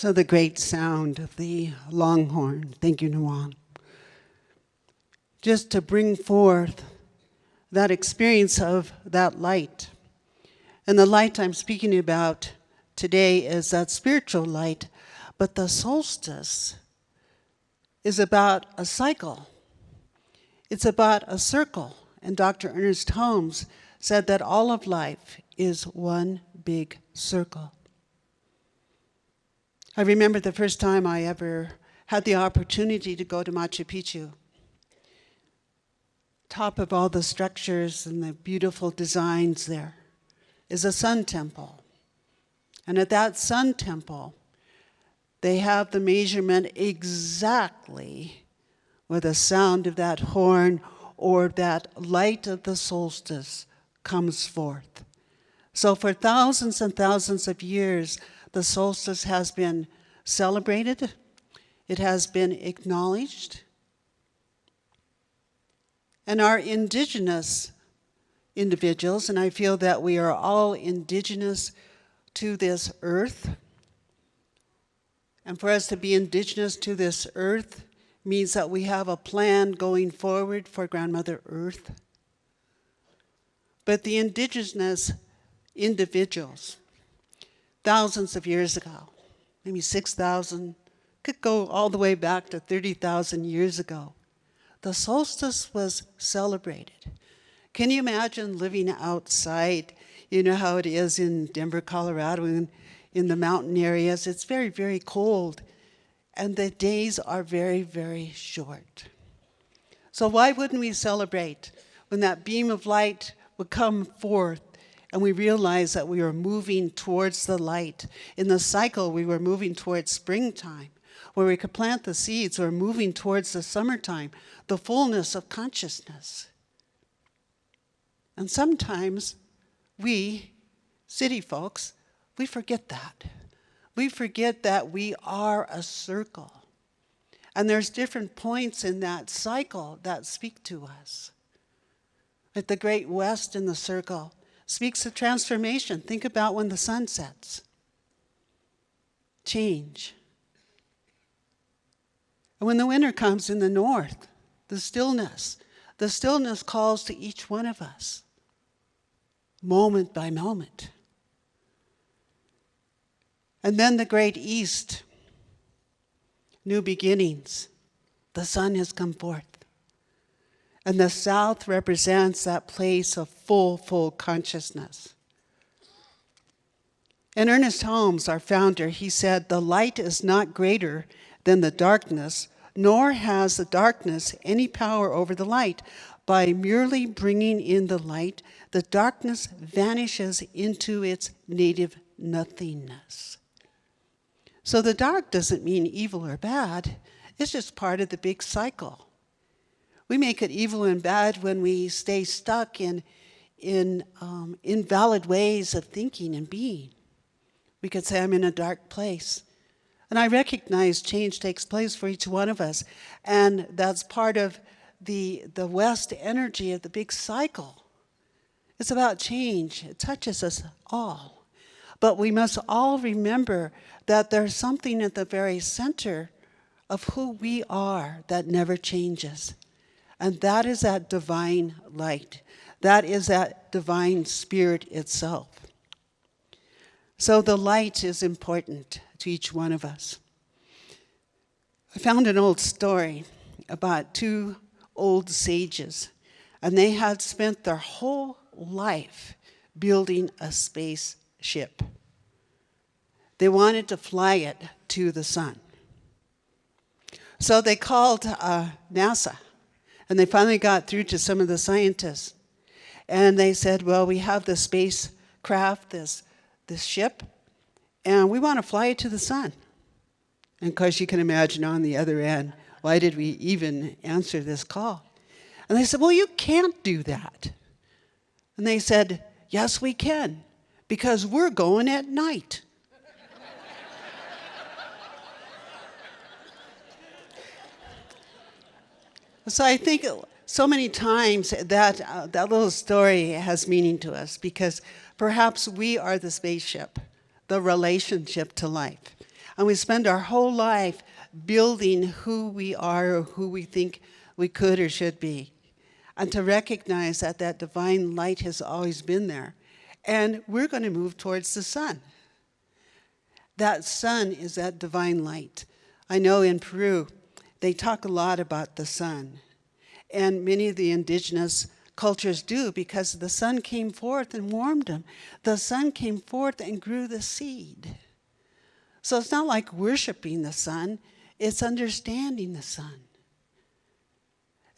So the great sound of the longhorn, thank you, Nawang, just to bring forth that experience of that light. And the light I'm speaking about today is that spiritual light, but the solstice is about a cycle. It's about a circle. And Dr. Ernest Holmes said that all of life is one big circle. I remember the first time I ever had the opportunity to go to Machu Picchu. Top of all the structures and the beautiful designs there is a sun temple. And at that sun temple, they have the measurement exactly where the sound of that horn or that light of the solstice comes forth. So for thousands and thousands of years, the solstice has been celebrated. It has been acknowledged. And our indigenous individuals, and I feel that we are all indigenous to this earth. And for us to be indigenous to this earth means that we have a plan going forward for Grandmother Earth. But the indigenous individuals, thousands of years ago, maybe 6,000, could go all the way back to 30,000 years ago, the solstice was celebrated. Can you imagine living outside? You know how it is in Denver, Colorado, and in the mountain areas. It's very, very cold, and the days are very, very short. So why wouldn't we celebrate when that beam of light would come forth and we realize that we are moving towards the light? In the cycle, we were moving towards springtime, where we could plant the seeds, or moving towards the summertime, the fullness of consciousness. And sometimes we, city folks, we forget that. We forget that we are a circle. And there's different points in that cycle that speak to us. Like the great west in the circle speaks of transformation. Think about when the sun sets. Change. And when the winter comes in the north, the stillness calls to each one of us, moment by moment. And then the great east, new beginnings, the sun has come forth. And the south represents that place of full consciousness. And Ernest Holmes, our founder, he said, "The light is not greater than the darkness, nor has the darkness any power over the light. By merely bringing in the light, the darkness vanishes into its native nothingness." So the dark doesn't mean evil or bad. It's just part of the big cycle. We make it evil and bad when we stay stuck in invalid ways of thinking and being. We could say, I'm in a dark place. And I recognize change takes place for each one of us. And that's part of the West energy of the big cycle. It's about change. It touches us all. But we must all remember that there's something at the very center of who we are that never changes. And that is that divine light. That is that divine spirit itself. So the light is important to each one of us. I found an old story about two old sages, and they had spent their whole life building a spaceship. They wanted to fly it to the sun. So they called NASA, and they finally got through to some of the scientists. And they said, well, we have this spacecraft, this ship, and we want to fly it to the sun. And of course, you can imagine on the other end, why did we even answer this call? And they said, well, you can't do that. And they said, yes, we can, because we're going at night. So I think so many times that little story has meaning to us, because perhaps we are the spaceship, the relationship to life. And we spend our whole life building who we are or who we think we could or should be. And to recognize that that divine light has always been there. And we're going to move towards the sun. That sun is that divine light. I know in Peru, they talk a lot about the sun. And many of the indigenous cultures do, because the sun came forth and warmed them. The sun came forth and grew the seed. So it's not like worshiping the sun, it's understanding the sun.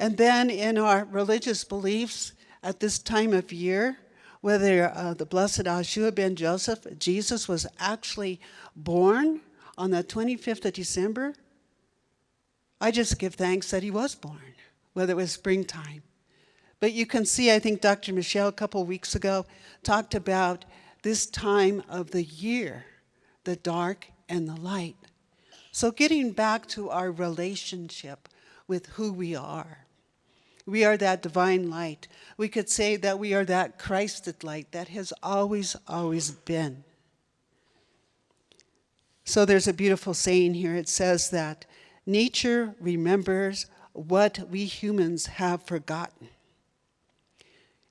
And then in our religious beliefs at this time of year, whether the blessed Ashua ben Joseph, Jesus was actually born on the 25th of December, I just give thanks that he was born, whether it was springtime. But you can see, I think Dr. Michelle a couple of weeks ago talked about this time of the year, the dark and the light. So getting back to our relationship with who we are. We are that divine light. We could say that we are that Christed light that has always, always been. So there's a beautiful saying here. It says that nature remembers what we humans have forgotten.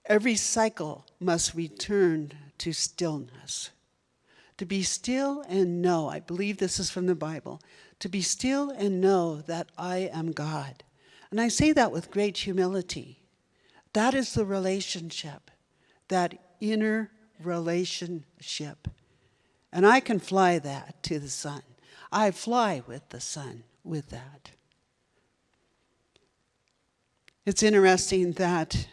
Every cycle must return to stillness. To be still and know, I believe this is from the Bible, to be still and know that I am God. And I say that with great humility. That is the relationship, that inner relationship. And I can fly that to the sun. I fly with the sun with that. It's interesting that,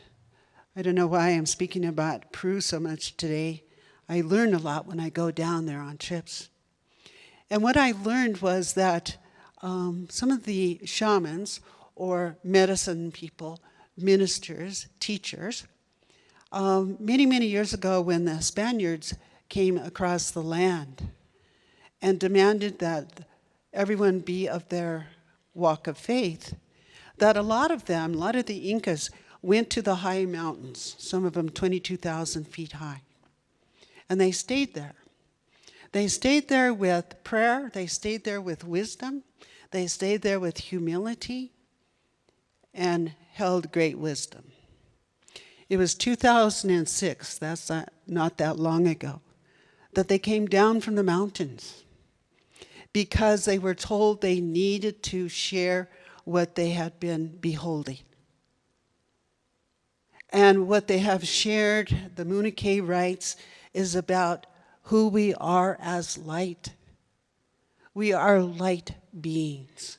I don't know why I'm speaking about Peru so much today. I learn a lot when I go down there on trips. And what I learned was that some of the shamans, or medicine people, ministers, teachers, many, many years ago when the Spaniards came across the land and demanded that everyone be of their walk of faith, that a lot of the Incas went to the high mountains, some of them 22,000 feet high, and they stayed there. They stayed there with prayer, they stayed there with wisdom, they stayed there with humility, and held great wisdom. It was 2006, that's not that long ago, that they came down from the mountains because they were told they needed to share what they had been beholding. And what they have shared, the Munike writes, is about who we are as light. We are light beings.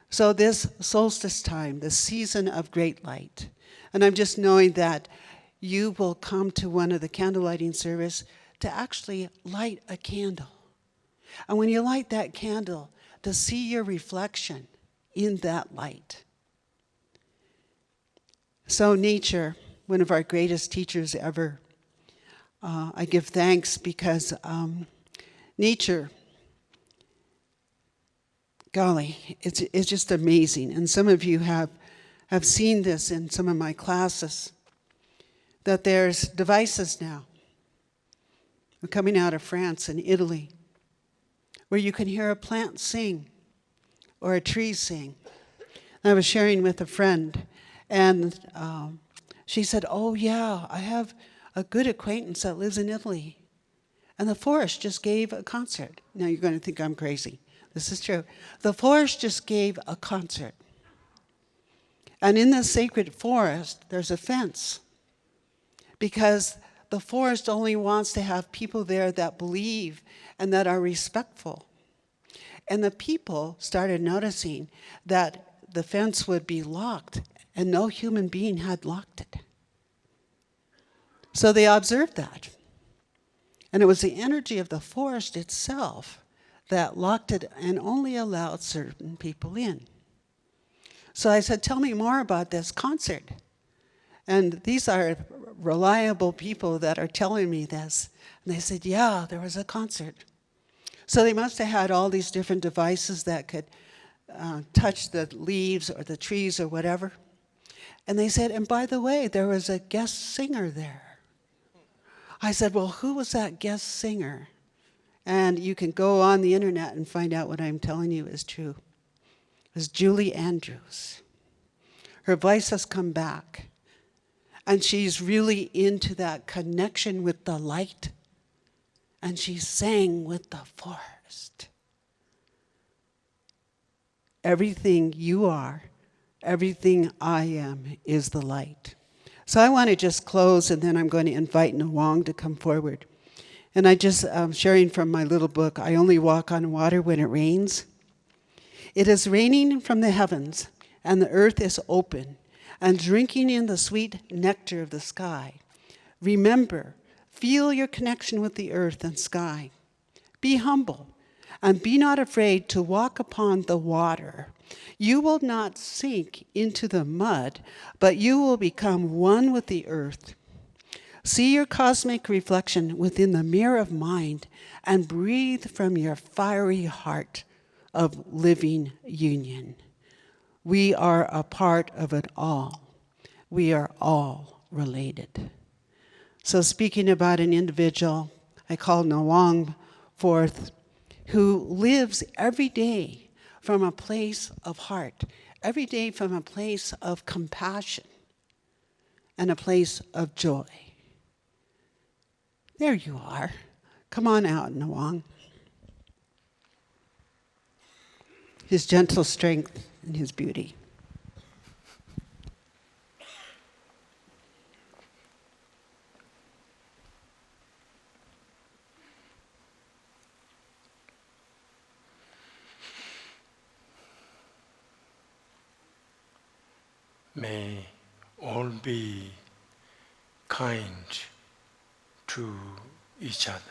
So this solstice time, the season of great light, and I'm just knowing that you will come to one of the candle lighting service to actually light a candle. And when you light that candle, to see your reflection in that light. So nature, one of our greatest teachers ever, I give thanks because nature, golly, it's just amazing. And some of you have seen this in some of my classes, that there's devices now coming out of France and Italy where you can hear a plant sing or a tree sing. And I was sharing with a friend, and she said, oh yeah, I have a good acquaintance that lives in Italy, and the forest just gave a concert. Now you're going to think I'm crazy. This is true. The forest just gave a concert. And in the sacred forest, there's a fence, because the forest only wants to have people there that believe and that are respectful. And the people started noticing that the fence would be locked, and no human being had locked it. So they observed that. And it was the energy of the forest itself that locked it and only allowed certain people in. So I said, tell me more about this concert. And these are reliable people that are telling me this. And they said, yeah, there was a concert. So they must have had all these different devices that could touch the leaves or the trees or whatever. And they said, and by the way, there was a guest singer there. I said, well, who was that guest singer? And you can go on the internet and find out what I'm telling you is true. It was Julie Andrews. Her voice has come back. And she's really into that connection with the light. And she sang with the forest. Everything you are, everything I am is the light. So I want to just close, and then I'm going to invite Nawang to come forward. And I just, sharing from my little book, I Only Walk on Water When It Rains. It is raining from the heavens, and the earth is open, and drinking in the sweet nectar of the sky. Remember, feel your connection with the earth and sky. Be humble, and be not afraid to walk upon the water. You will not sink into the mud, but you will become one with the earth. See your cosmic reflection within the mirror of mind, and breathe from your fiery heart of living union. We are a part of it all. We are all related. So speaking about an individual, I call Nawang forth, who lives every day from a place of heart, every day from a place of compassion and a place of joy. There you are. Come on out, Nawang. His gentle strength and his beauty. May all be kind to each other.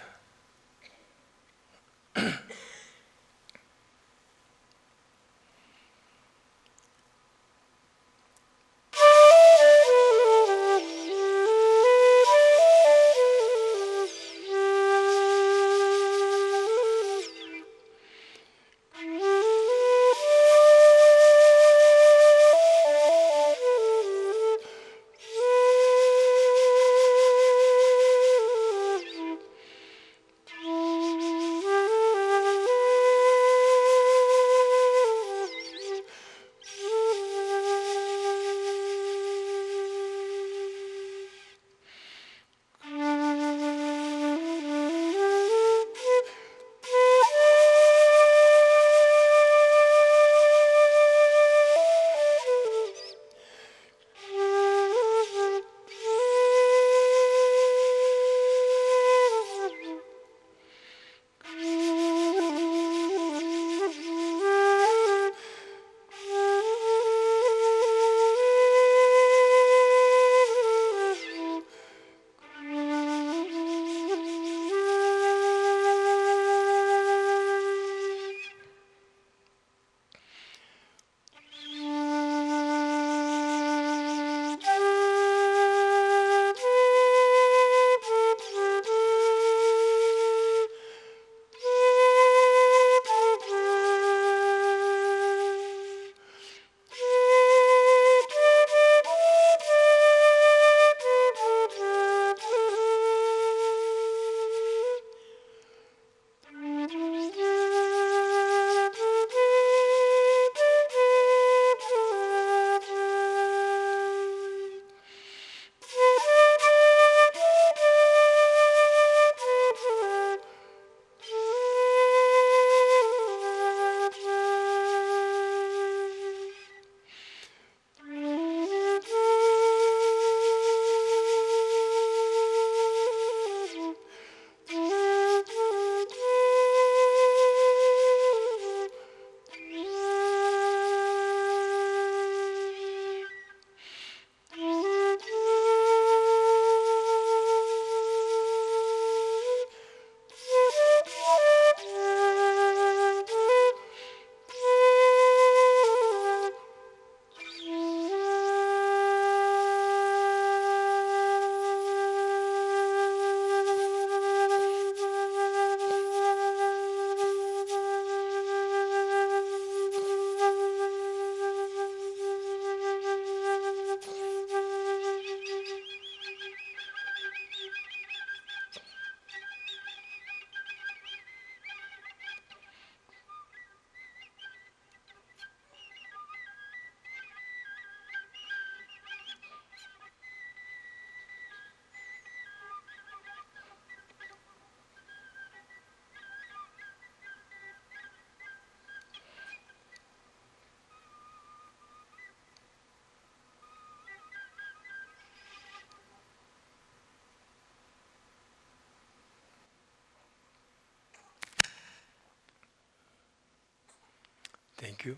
Thank you.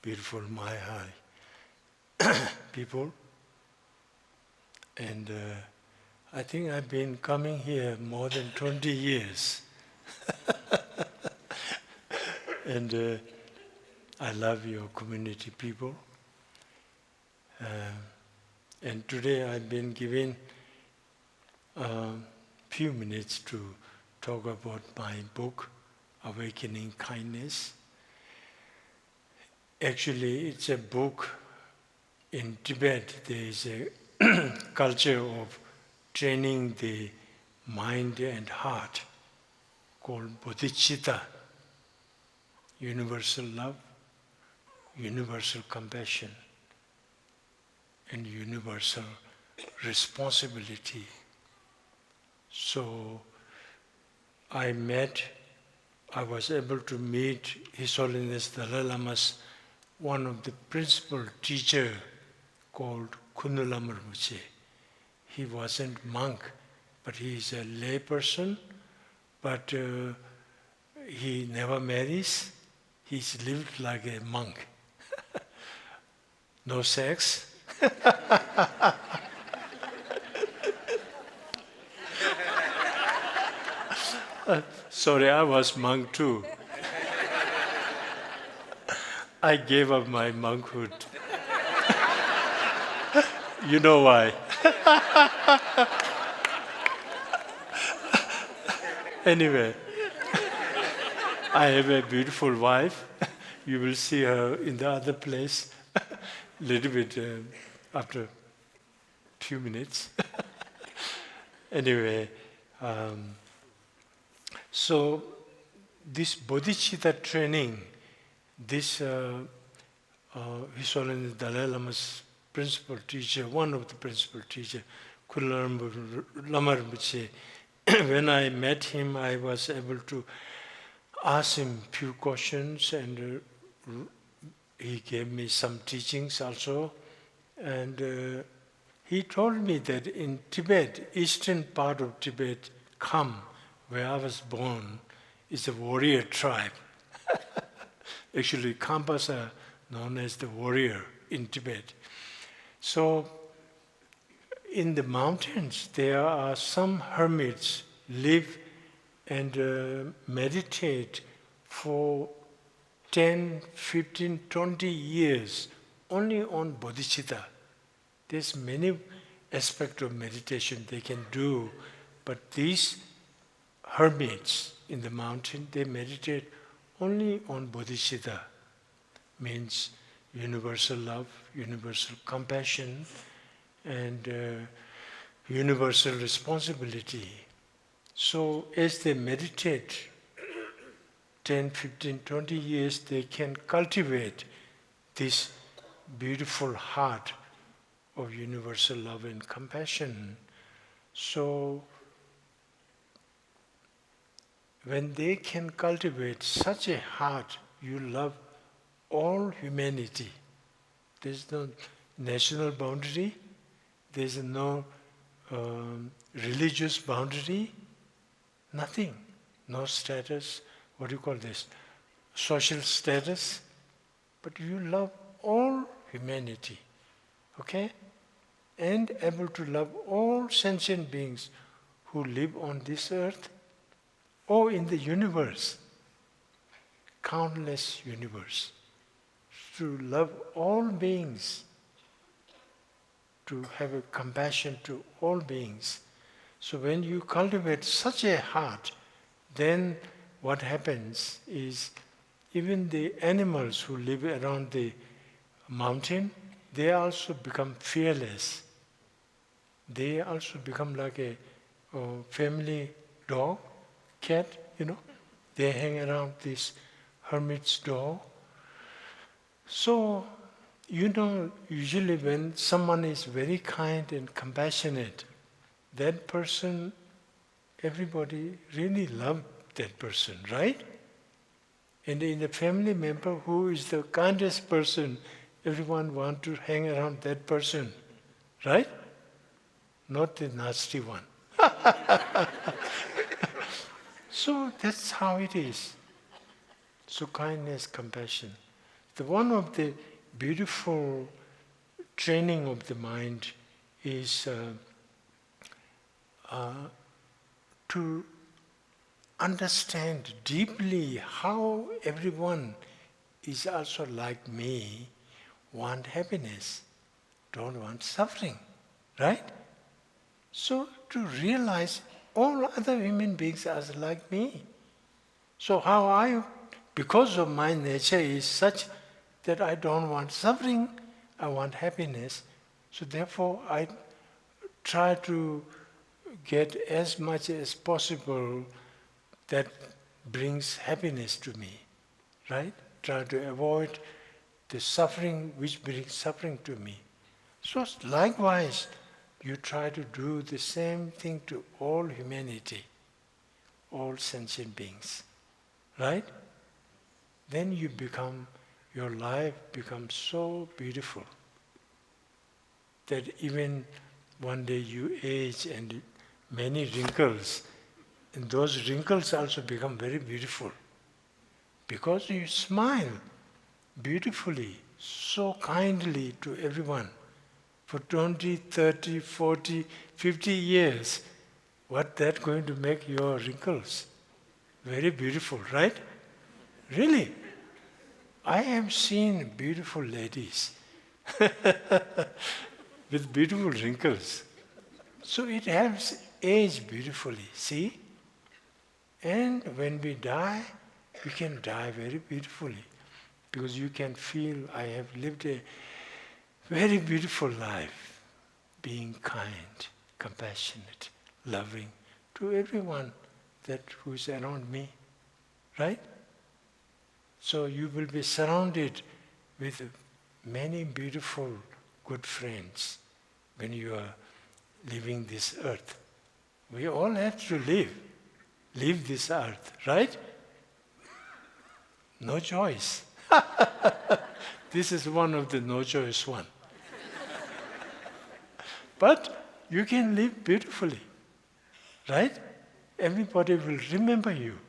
Beautiful Mahai people. And I think I've been coming here more than 20 years. And I love your community people. And today I've been given a few minutes to talk about my book, Awakening Kindness. Actually, it's a book. In Tibet, there is a culture of training the mind and heart called bodhicitta, universal love, universal compassion, and universal responsibility. So I was able to meet His Holiness Dalai Lama's one of the principal teacher called Kundulam Rinpoche. He wasn't monk, but he is a lay person, but he never marries. He's lived like a monk. No sex. Sorry, I was monk too. I gave up my monkhood. You know why. Anyway, I have a beautiful wife. You will see her in the other place a little bit after a few minutes. Anyway, so this bodhicitta training, this His Holiness Dalai Lama's principal teacher, one of the principal teachers, Kundulam Lama Rinpoche, when I met him, I was able to ask him a few questions, and he gave me some teachings also. And he told me that in Tibet, eastern part of Tibet, Kham, where I was born, is a warrior tribe. Actually, Khampas are known as the warrior in Tibet. So, in the mountains, there are some hermits live and meditate for 10, 15, 20 years only on bodhicitta. There's many aspects of meditation they can do, but these hermits in the mountain, they meditate only on bodhicitta, means universal love, universal compassion, and universal responsibility. So as they meditate 10, 15, 20 years, they can cultivate this beautiful heart of universal love and compassion. So when they can cultivate such a heart, you love all humanity. There's no national boundary, there's no religious boundary, nothing. No status, what do you call this? Social status. But you love all humanity, okay? And able to love all sentient beings who live on this earth or in the universe, countless universe. To love all beings, to have a compassion to all beings. So when you cultivate such a heart, then what happens is even the animals who live around the mountain, they also become fearless. They also become like a family dog, cat, They hang around this hermit's door. So, usually when someone is very kind and compassionate, that person, everybody really loves that person, right? And in the family member who is the kindest person, everyone wants to hang around that person, right? Not the nasty one. So that's how it is. So kindness, compassion. The one of the beautiful training of the mind is to understand deeply how everyone is also like me, want happiness, don't want suffering, right? So to realize all other human beings are like me. So how because of my nature is such that I don't want suffering, I want happiness. So therefore I try to get as much as possible that brings happiness to me, right? Try to avoid the suffering which brings suffering to me. So likewise, you try to do the same thing to all humanity, all sentient beings, right? Then your life becomes so beautiful that even one day you age and many wrinkles, and those wrinkles also become very beautiful because you smile beautifully, so kindly to everyone for 20, 30, 40, 50 years. What that going to make your wrinkles? Very beautiful, right? Really. I have seen beautiful ladies with beautiful wrinkles. So it helps age beautifully, see? And when we die, we can die very beautifully because you can feel I have lived a very beautiful life, being kind, compassionate, loving to everyone who is around me, right? So you will be surrounded with many beautiful, good friends when you are leaving this earth. We all have to leave this earth, right? No choice. This is one of the no choice one. But you can live beautifully, right? Everybody will remember you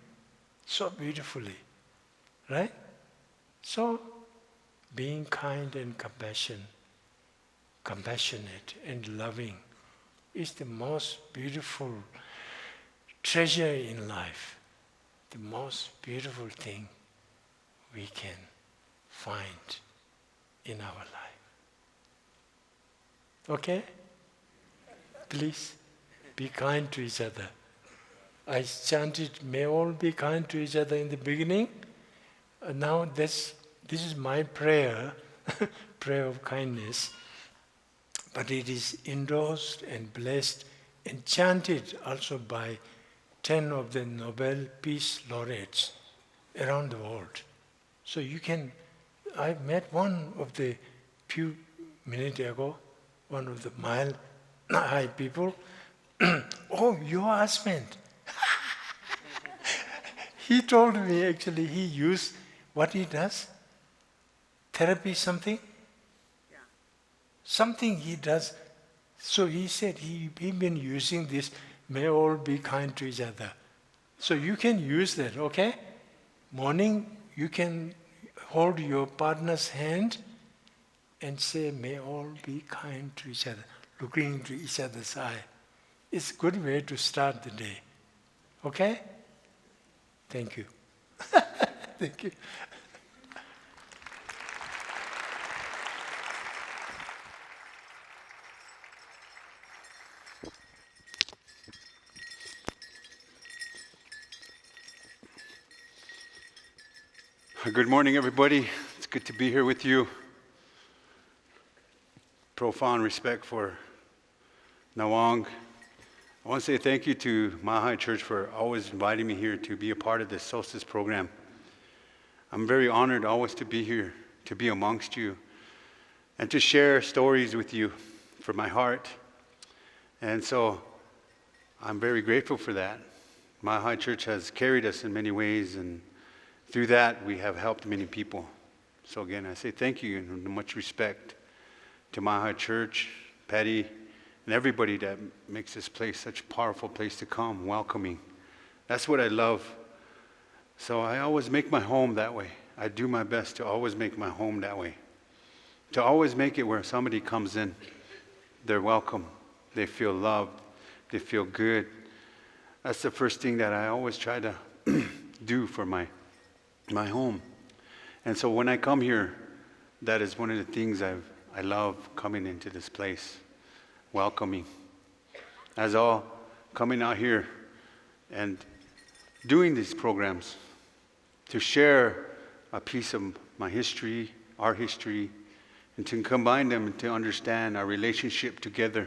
so beautifully, right? So being kind and compassionate and loving is the most beautiful treasure in life, the most beautiful thing we can find in our life. Okay? Please be kind to each other. I chanted, may all be kind to each other in the beginning. Now this is my prayer, prayer of kindness, but it is endorsed and blessed and chanted also by 10 of the Nobel Peace Laureates around the world. So I met one of the few minutes ago, one of the mile high people. Oh, your husband. He told me actually he used what he does, therapy something. Yeah. Something he does. So he said he been using this, may all be kind to each other. So you can use that, okay? Morning, you can hold your partner's hand and say, may all be kind to each other, looking into each other's eye. It's a good way to start the day. Okay? Thank you. Thank you. Good morning, everybody. It's good to be here with you. Profound respect for Nawang. I want to say thank you to Mahai Church for always inviting me here to be a part of this Solstice program. I'm very honored always to be here, to be amongst you, and to share stories with you from my heart. And so I'm very grateful for that. Mahai Church has carried us in many ways, and through that we have helped many people. So again, I say thank you and much respect to Mahai Church, Patty, and everybody that makes this place such a powerful place to come, welcoming. That's what I love So I always make my home that way. I do my best to always make my home that way. To always make it where somebody comes in, they're welcome, they feel loved, they feel good. That's the first thing that I always try to do for my home. And so when I come here, that is one of the things I love coming into this place, welcoming. As all coming out here and doing these programs to share a piece of my history, our history, and to combine them and to understand our relationship together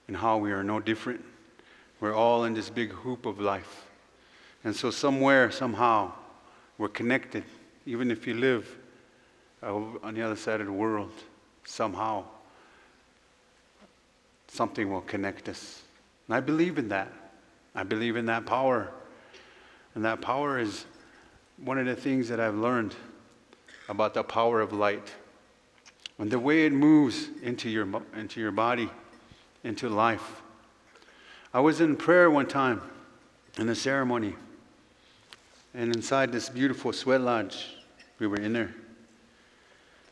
and how we are no different. We're all in this big hoop of life. And so somewhere, somehow, we're connected. Even if you live on the other side of the world, somehow, something will connect us. And I believe in that. I believe in that power. And that power is one of the things that I've learned about the power of light. And the way it moves into your body, into life. I was in prayer one time in a ceremony. And inside this beautiful sweat lodge, we were in there.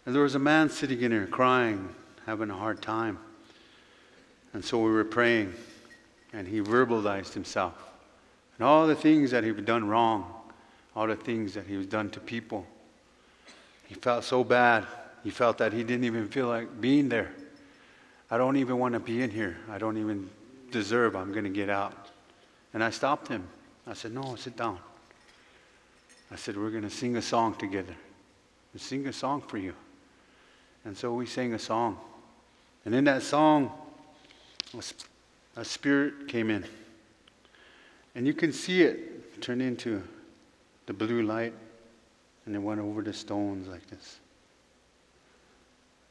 And there was a man sitting in there crying, having a hard time. And so we were praying, and he verbalized himself. And all the things that he had done wrong, all the things that he was done to people. He felt so bad. He felt that he didn't even feel like being there. I don't even want to be in here. I don't even deserve. I'm going to get out. And I stopped him. I said, no, sit down. I said, we're going to sing a song together. We'll sing a song for you. And so we sang a song. And in that song, a spirit came in. And you can see it turn into the blue light. And it went over the stones like this.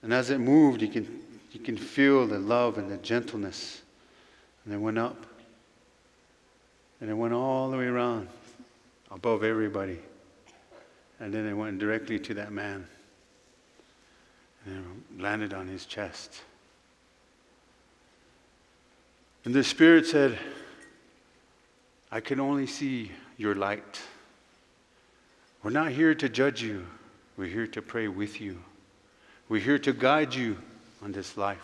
And as it moved, you can feel the love and the gentleness. And it went up. And it went all the way around, above everybody. And then it went directly to that man. And it landed on his chest. And the Spirit said, I can only see your light. We're not here to judge you. We're here to pray with you. We're here to guide you on this life,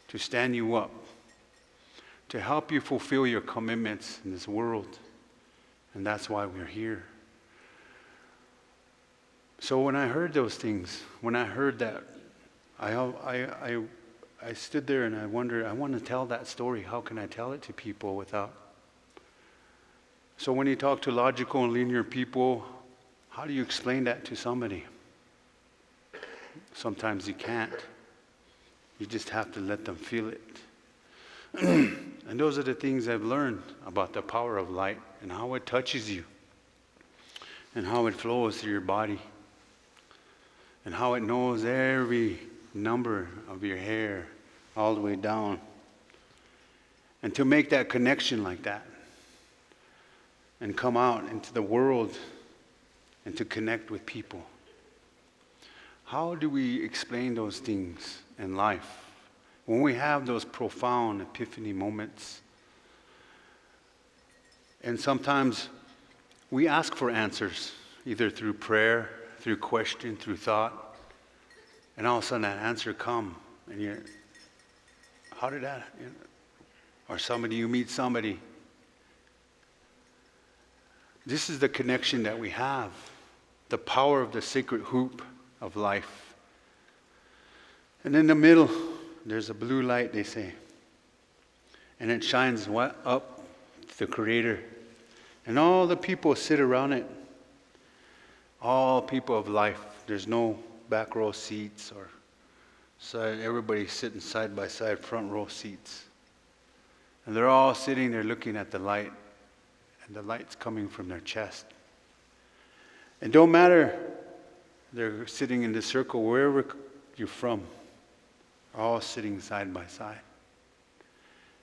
to stand you up, to help you fulfill your commitments in this world. And that's why we're here. So when I heard those things, when I heard that, I stood there and I wondered, I want to tell that story. How can I tell it to people without? So when you talk to logical and linear people, how do you explain that to somebody? Sometimes you can't. You just have to let them feel it. And those are the things I've learned about the power of light and how it touches you and how it flows through your body and how it knows every number of your hair all the way down. And to make that connection like that and come out into the world and to connect with people. How do we explain those things in life? When we have those profound epiphany moments, and sometimes we ask for answers, either through prayer, through question, through thought, and all of a sudden that answer come, and you're, how did that? You know, or you meet somebody. This is the connection that we have, the power of the sacred hoop of life. And in the middle, there's a blue light, they say. And it shines up to the Creator. And all the people sit around it. All people of life. There's no back row seats or side. Everybody's sitting side by side, front row seats. And they're all sitting there looking at the light. And the light's coming from their chest. It don't matter. They're sitting in the circle wherever you're from. All sitting side by side.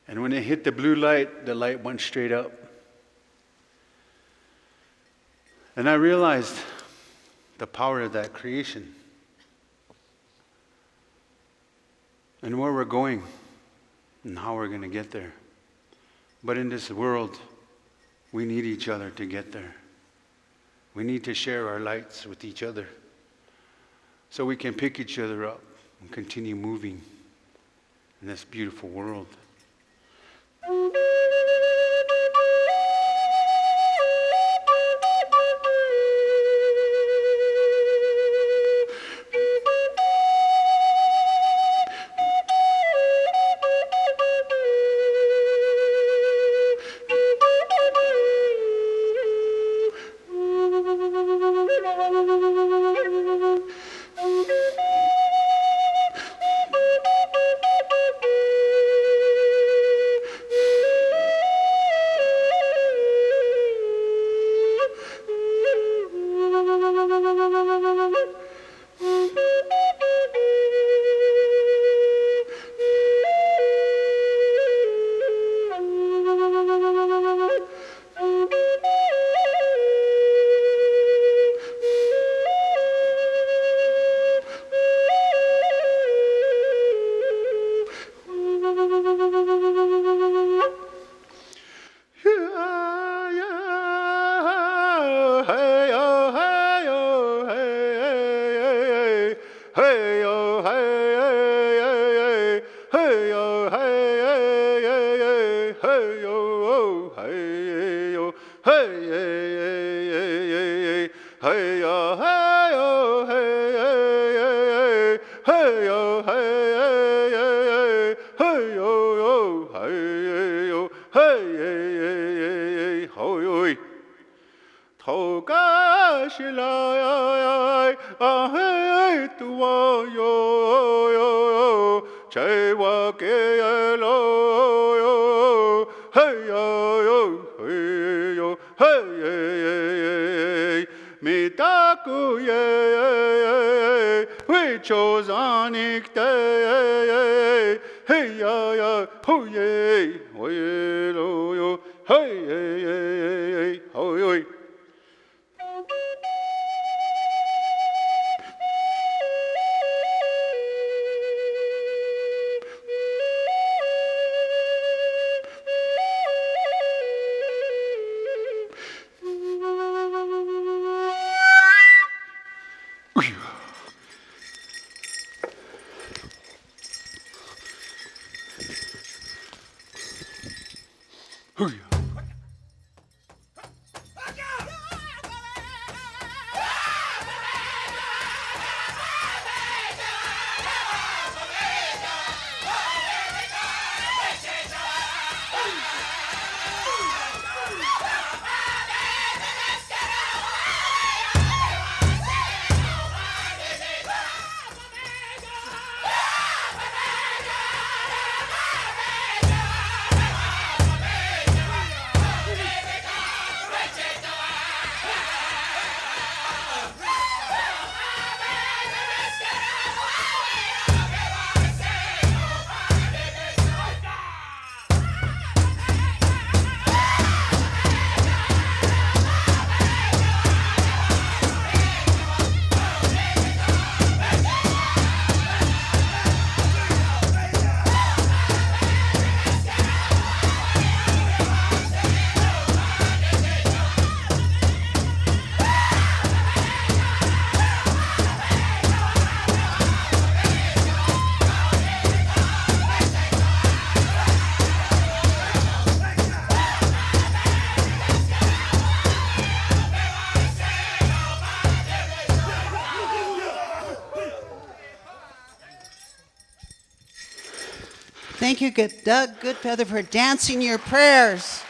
And when it hit the blue light, the light went straight up. And I realized the power of that creation. And where we're going and how we're going to get there. But in this world, we need each other to get there. We need to share our lights with each other so we can pick each other up and continue moving in this beautiful world. Thank you, Doug Goodfeather, for dancing your prayers.